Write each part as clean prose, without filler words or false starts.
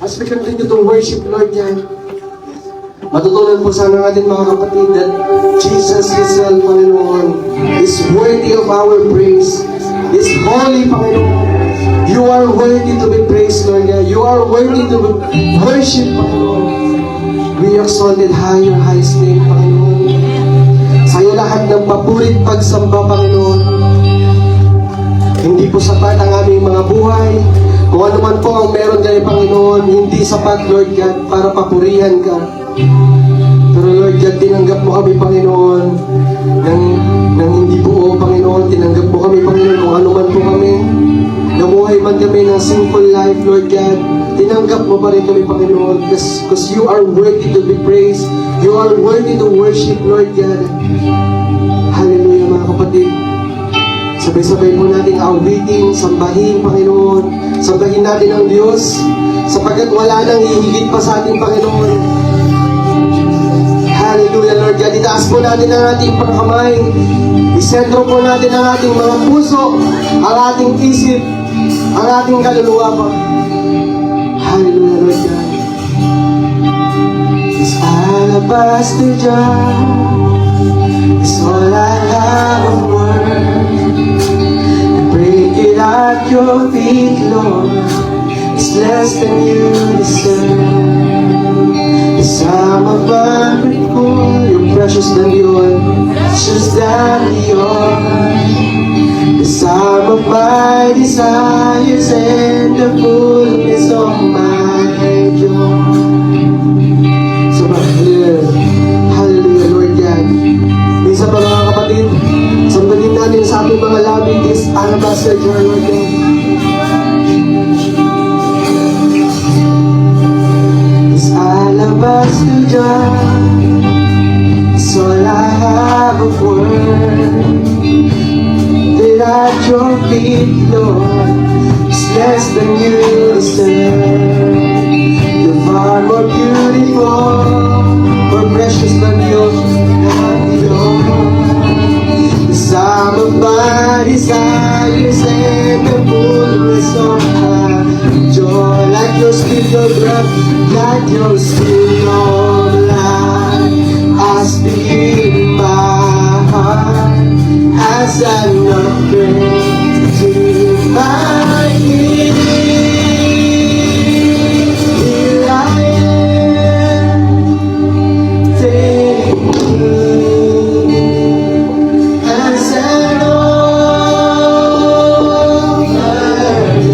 As we continue to worship, Lord, yan, matutunan po sana natin mga kapatid that Jesus Himself, Panginoon, is worthy of our praise. Is holy, Panginoon. You are worthy to be praised, Lord. You are worthy to be worshipped, Panginoon. We exalted higher, highest name, Panginoon. Sa'yo lahat ng papurit pagsamba, Panginoon. Hindi po sapat ang aming mga buhay. Kung ano man po ang meron kayo, Panginoon, hindi sapat, Lord God, para papurihan ka. Pero Lord God, tinanggap mo kami, Panginoon, nang hindi po, Panginoon, tinanggap mo kami, Panginoon, kung ano man po kami. Namuhay man kami ng sinful life, Lord God, tinanggap mo pa rin kami, Panginoon, because you are worthy to be praised. You are worthy to worship, Lord God. Hallelujah, mga kapatid. Sabay-sabay po natin awitin, sambahin, Panginoon. Sambahin natin ang Diyos, sapagkat wala nang hihigit pa sa ating Panginoon. Hallelujah, Lord God. Itaas po natin ang ating pangkamay. Isentro po natin ang ating mga puso, ang ating isip, ang ating kaluluwa pa. Hallelujah, Lord God. This alabaster jar is all I have of worth. Break it at your feet, Lord. It's less than you deserve. The sum of my grateful, you're precious than the oil, precious than the oil. The sum of my desires and the fullness of my joy. So, hallelujah, Lord God. Minsan pa mga kapatid, sambalin natin sa ating mga labi this alabaster jar, Lord God. This alabaster jar is all I have of worth. That at your feet, Lord, is less than you deserve. You're far more beautiful, more precious than the ocean and the oil. The sum of my desires and the fullness of my joy. Like your spirit of breath, like your spirit of life, I speak in my heart as I offering to my King. Here I am, take me as an offering.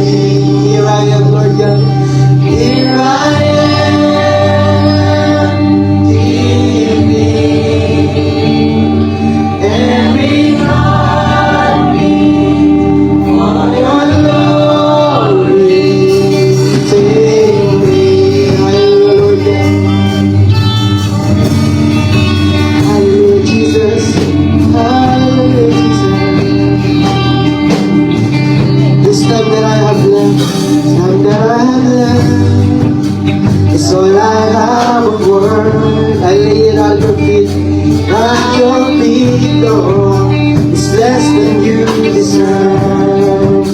Here I am, Lord God. Here I am, give me every heartbeat for your glory. Take me, hallelujah, Lord God. Hallelujah, Jesus. Hallelujah, Jesus. This time that I have left, it's all I have of worth. I lay it at your feet, Lord. It's less than you deserve.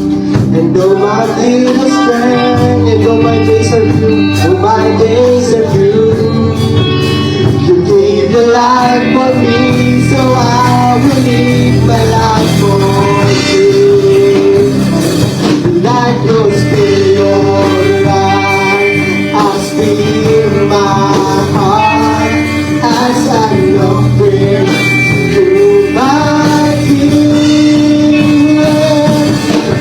And though my little strength, and though my days are few, though my days are few, you gave your life for me, so I will live my life for you. Like your spirit, I'll speak my heart as I offering to my King.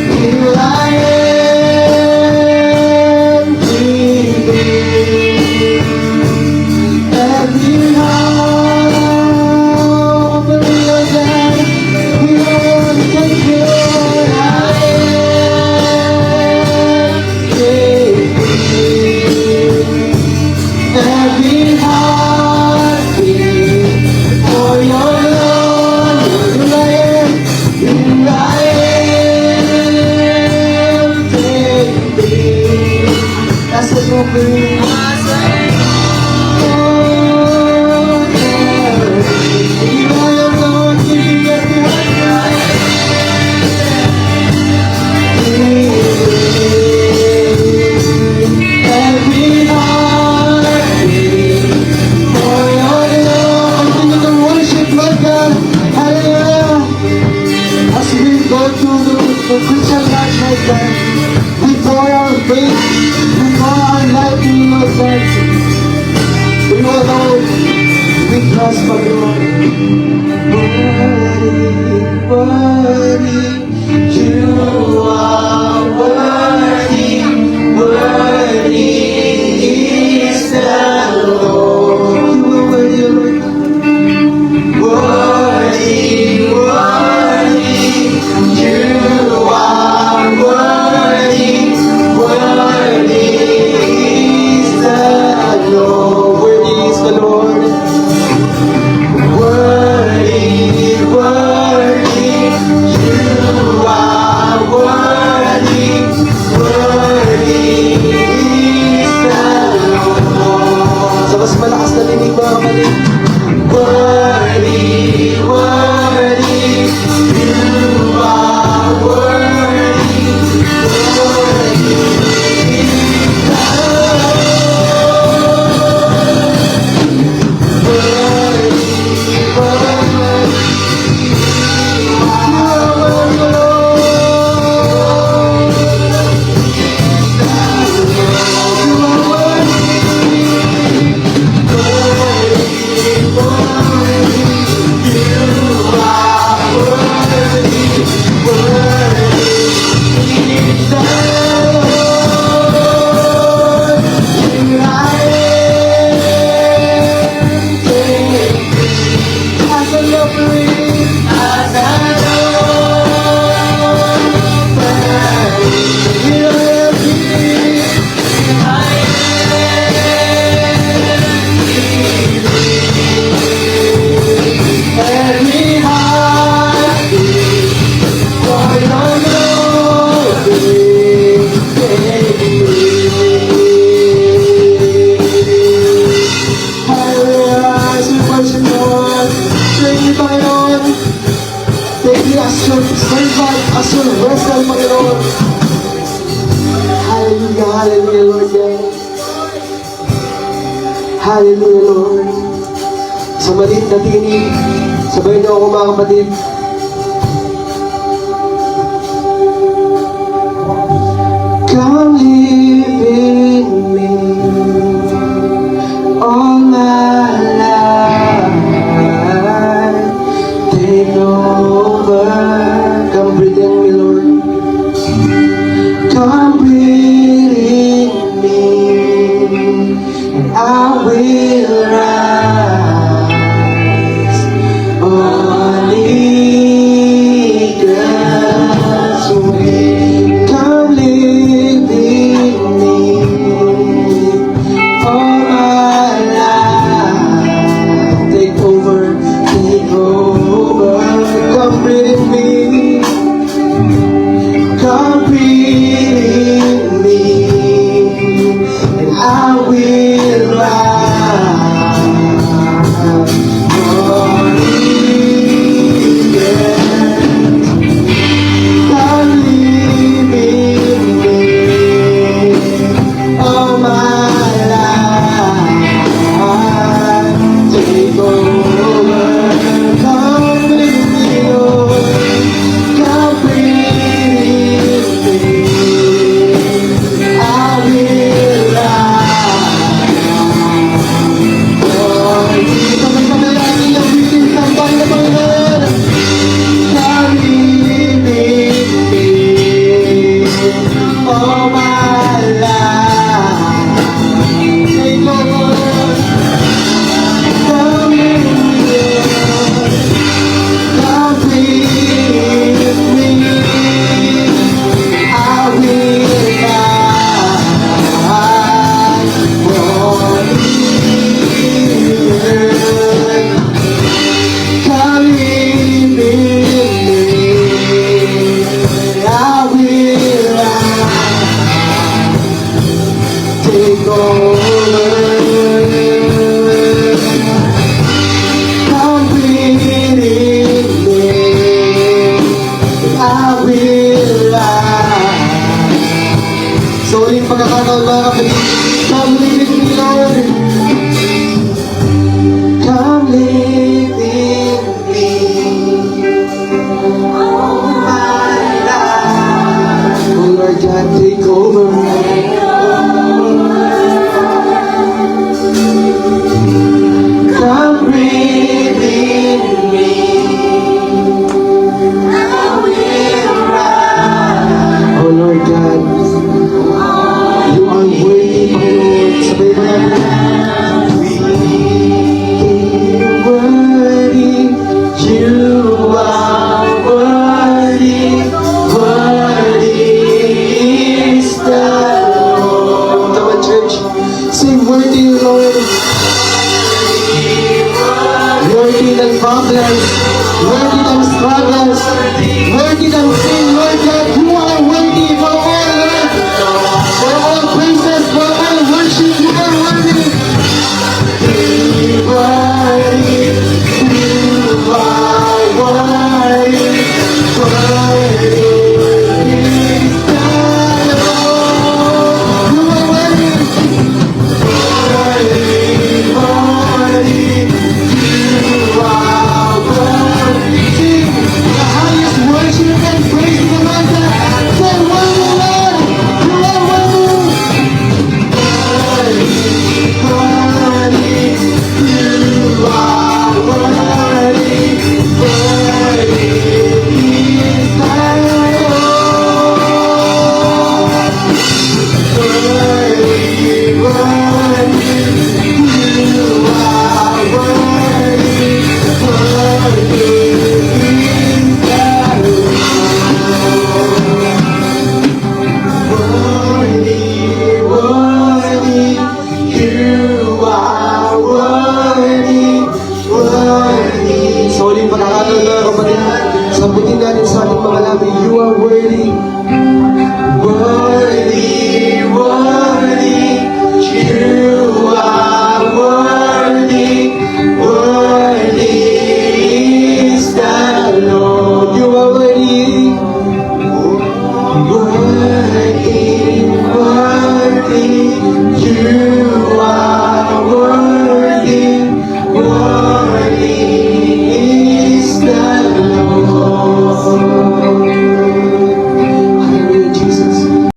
Here I am, giving every heart for your God. We won't take care. I am giving every heartbeat for your Lord. Here I am, take me. That's what we'll do. Here I am, Lord, giving every heartbeat. Every Hallelujah, Lord. Sa maliit na tinig, sabay niyo ako mga kapatid. Come live in me all my life. Take over. Come breathe in me, Lord. Come breathe in me, and I will rise on eagle's wing. Come live in me all my life. Take over, take over. Come breathe in me. Come breathe in me, and I will rise on eagle's. Come live in me all my life. Take over. Come live in me, Lord. Come breathe in me. I will rise on eagle's. Pagkakalaki ng bitin ng Panginoon. Come live in me all my life. Take over. Come live in me. Come breathe in me. I will rise on eagle's. Come live in me. I will rise. Take over. Come breathe in me. I will rise. So ulit pagkakataon mga kapatid. Come live in me, Lord. Come live in me all my life. Oh Lord God, take over. Come breathe in me. I will rise. Oh Lord God, you are worthy, Panginoon. Sabay ba natin? Worthy, you are worthy, worthy is the Lord. Come on, church. Sing worthy, Lord. Worthy ng problems, worthy ng struggles, worthy ng sin, Lord God. You are worthy for all, Lord. For all praises, for all worship, you are worthy. Worthy, you are worthy, worthy is the Lord. You are worthy. Worthy, worthy, you are worthy. Sing the highest worship and praise to the Lord. Say, worthy, Lord. You are worthy. Worthy, worthy, you are worthy. Worthy is the Lord. Worthy, worthy, you are worthy. Worthy is the Lord. Worthy, worthy, you are worthy. Worthy. Sa uling pagkakataon mga kapatid, sambutin natin sa ating mga labi, you are worthy.